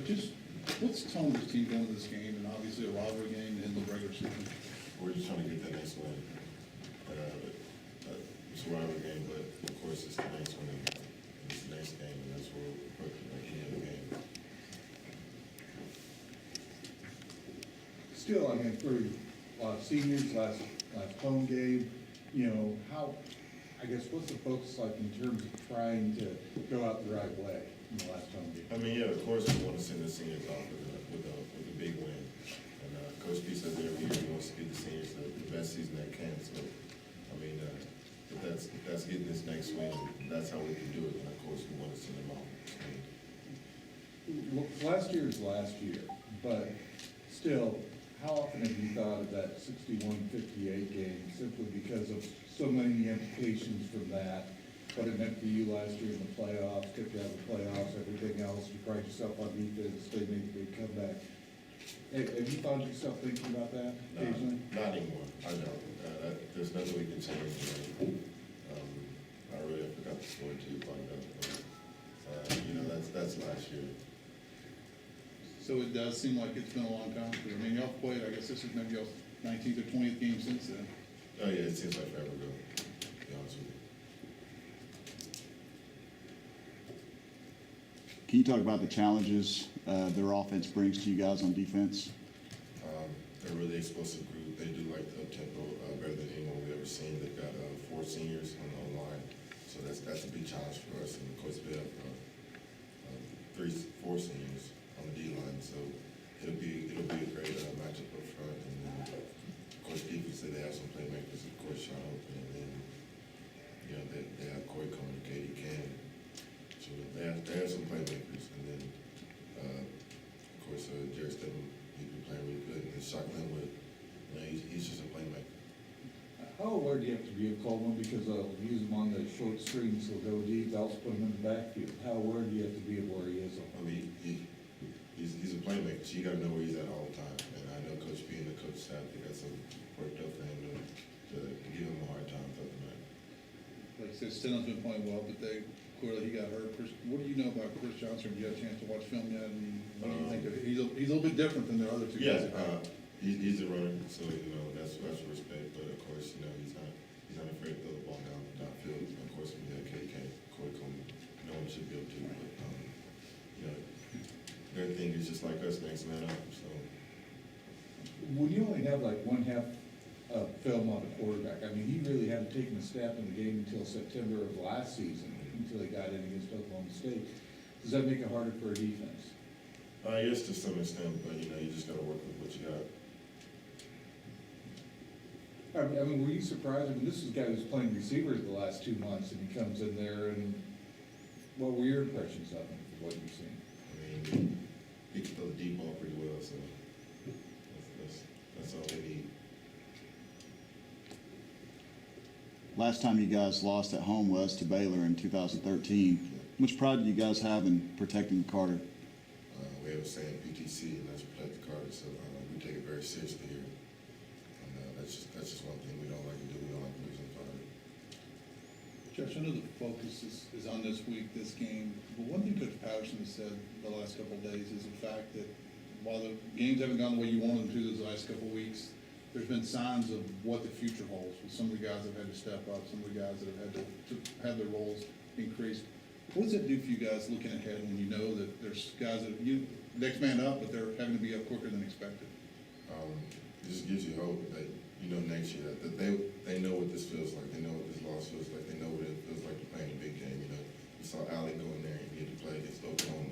just what's the tone of this team going to this game, and obviously a rivalry game in the regular season? We're just trying to get that next win. It's a rivalry game, but of course it's the next one, and it's the next game, and that's where we're working like any other game. Still, I mean, for a lot of seniors, last home game, you know, I guess, what's the focus like in terms of trying to go out the right way in the last home game? I mean, yeah, of course we want to send the seniors off with a big win. And Coach P says every year he wants to give the seniors the best season they can. So, I mean, if that's getting this next win, that's how we can do it. And of course, we want to send them off. Well, last year is last year, but still, how often have you thought of that 61-58 game simply because of so many implications from that? What it meant for you last year in the playoffs, took you out of the playoffs, everything else, you pride yourself on defense, they made a big comeback. Have you found yourself thinking about that occasionally? Not anymore. I don't. There's nothing we can change. I really forgot the score too. You know, that's last year. So it does seem like it's been a long time. I mean, y'all played, I guess this is maybe y'all's 19th or 20th game since then. Oh yeah, it seems like forever ago, to be honest with you. Can you talk about the challenges their offense brings to you guys on defense? They're a really explosive group. They do like the tempo better than anyone we've ever seen. They've got 4 seniors on the line, so that's a big challenge for us. And of course, we have 4 seniors on the D line, so it'll be a great matchup up front. And then, of course, defense, they have some playmakers. Of course, Sean Open, and then you know they have Corey Coleman, Katie Cannon. So they have some playmakers, and then of course Jerry Stedman, he's been playing really good. And then Shock Linwood, you know, he's just a playmaker. How aware do you have to be of Coleman, because they'll use him on the short screens, he'll go deep, they'll put him in the backfield. How aware do you have to be of where he is? I mean, he's a playmaker, so you got to know where he's at all the time. And I know Coach P and the coach staff, they got some worked up for him to give him a hard time throughout the night. Like I said, Stidham's been playing well, but clearly he got hurt. What do you know about Chris Johnson? Have you had a chance to watch film yet? And what do you think of it? He's a little bit different than the other two guys. He's a runner, so you know that's respect. But of course, you know he's not afraid to throw the ball downfield. Of course, when you have KK, Corey Coleman, no one should be able to. But you know, their thing is just like us, next man up. So When you only have like one half film on the quarterback, I mean, he really hadn't taken a step in the game until September of last season, until he got in against Oklahoma State. Does that make it harder for a defense? yes, to some extent, but you know you just got to work with what you got. I mean, were you surprised? I mean, this is a guy who's playing receivers the last 2 months, and he comes in there, and what were your impressions of him, from what you've seen? I mean, he can throw the deep ball pretty well, so that's all they need. Last time you guys lost at home was to Baylor in 2013. How much pride do you guys have in protecting Carter? We have a saying PTC, and that's protect the Carter, so we take it very seriously here. And that's just one thing we don't like to do. We don't like losing the Carter. Josh, I know the focus is on this week, this game, but one thing Coach Patterson has said the last couple of days is the fact that while the games haven't gone the way you wanted them to those last couple of weeks, there's been signs of what the future holds with some of the guys that have had to step up, some of the guys that have had to have their roles increased. What does that do for you guys looking ahead when you know that there's guys that next man up, but they're having to be up quicker than expected? It just gives you hope that you know next year that they know what this feels like. They know what this loss feels like. They know what it feels like to play in a big game. You know, you saw Allie go in there and get to play against Oklahoma.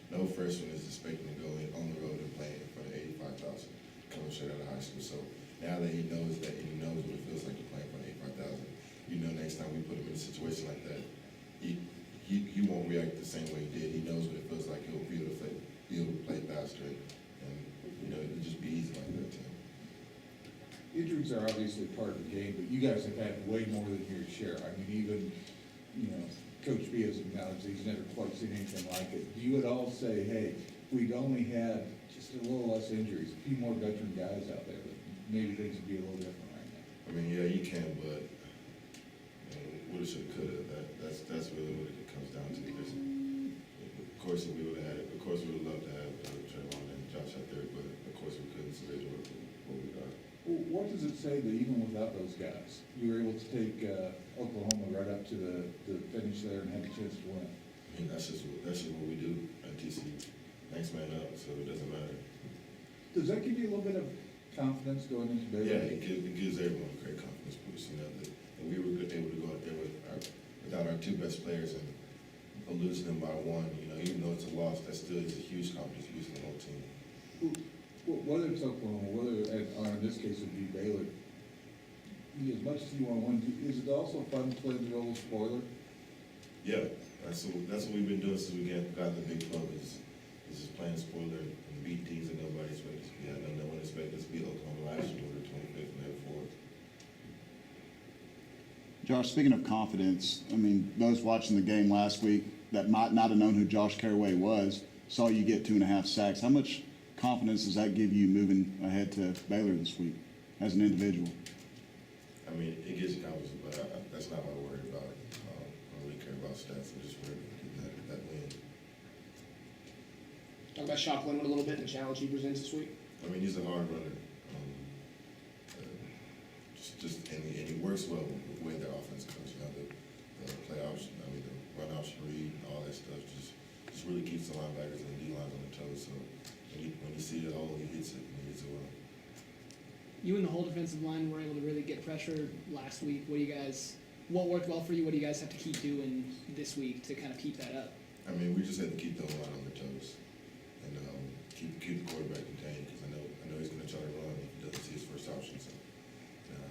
No freshman is expecting to go in on the road and play in front of 85,000 coming straight out of high school. So now that he knows what it feels like to play in front of 85,000, you know next time we put him in a situation like that, he won't react the same way he did. He knows what it feels like. He'll be able to play faster, and you know it'll just be easy like that to him. Injuries are obviously part of the game, but you guys have had way more than your share. I mean, even, you know, Coach B has acknowledged he's never quite seen anything like it. Do you at all say, hey, if we'd only had just a little less injuries, a few more veteran guys out there, maybe things would be a little different right now? I mean, yeah, you can, but you know, woulda, shoulda, coulda. That's really what it comes down to. Because, of course, if we would have had it. Of course, we would have loved to have say that even without those guys, you were able to take Oklahoma right up to the finish there and had a chance to win? I mean, that's just what we do at TCU. Next man up, so it doesn't matter. Does that give you a little bit of confidence going into Baylor? Yeah, it gives everyone a great confidence boost, you know, that we were able to go out there without our two best players and losing them by one, you know, even though it's a loss, that still is a huge confidence boost for the whole team. Whether it's Oklahoma, or in this case it would be Baylor, as much as you want to win, is it also fun to play the role of spoiler? Yeah, that's what we've been doing since we got the Big 12 is just playing spoiler and beat teams that nobody expected us to beat. I know no one expected us to beat Oklahoma last year, we were 25th and they're 4th. Josh, speaking of confidence, I mean, those watching the game last week that might not have known who Josh Carraway was, saw you get 2.5 sacks. How much confidence does that give you moving ahead to Baylor this week as an individual? I mean, it gives you confidence, but that's not what I worry about. I don't really care about stats. I'm just worried about getting that win. Talk about Shock Lemon a little bit and the challenge he presents this week. I mean, he's a hard runner. And he works well with the way their offense goes. You know, the play option, I mean, the run option read, all that stuff just really keeps the linebackers and the D-lines on their toes. So when you see the hole, he hits it and he hits it well. You and the whole defensive line were able to really get pressure last week. What worked well for you? What do you guys have to keep doing this week to kind of keep that up? I mean, we just had to keep the line on their toes and keep the quarterback contained because I know he's going to try to run if he doesn't see his first option. So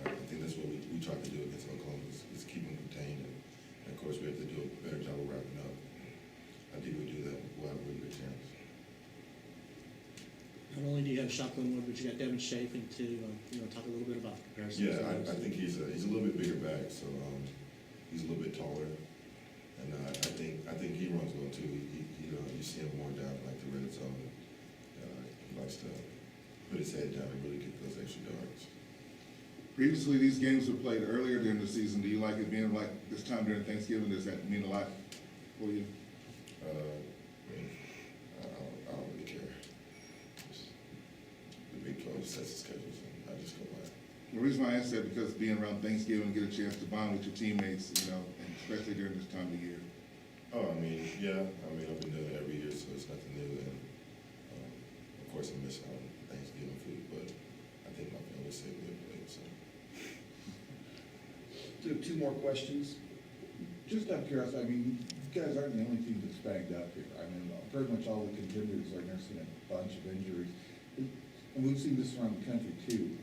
I think that's what we tried to do against Oklahoma is keep them contained and of course we have to do a better job of wrapping up. I think we do that, we'll have a really good chance. Not only do you have Shock Linwood, but you got Devin Chafin too. Talk a little bit about the comparison. Yeah, I think he's a little bit bigger back, so he's a little bit taller, and I think he runs well too. You see him more down like the red zone. He likes to put his head down and really get those extra yards. Previously, these games were played earlier during the season. Do you like it being like this time during Thanksgiving? Does that mean a lot for you? I don't really care. The Big 12 sets the schedules, and I just go by it. The reason why I ask that because being around Thanksgiving, get a chance to bond with your teammates, and especially during this time of year. Oh, I mean, yeah. I've been doing it every year, so it's nothing new. And of course, I miss Thanksgiving food, but I think my family saved me a plate. So. Two more questions. Just out of curiosity, I mean, you guys aren't the only team that's banged up here. I mean, pretty much all the contenders are nursing a bunch of injuries. And we've seen this around the country too.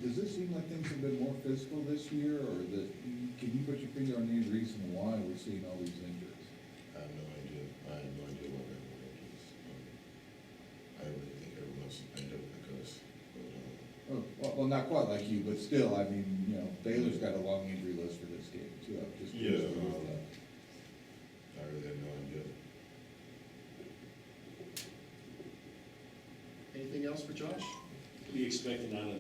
Does it seem like things have been more physical this year, or can you put your finger on any reason why we're seeing all these injuries? I have no idea. I have no idea what that is. I really think everyone else is banged up like us. But, Well, not quite like you, but still, I mean, Baylor's got a long injury list for this game too. I'm just curious Yeah, about that. I really have no idea. Anything else for Josh? What are you expecting out of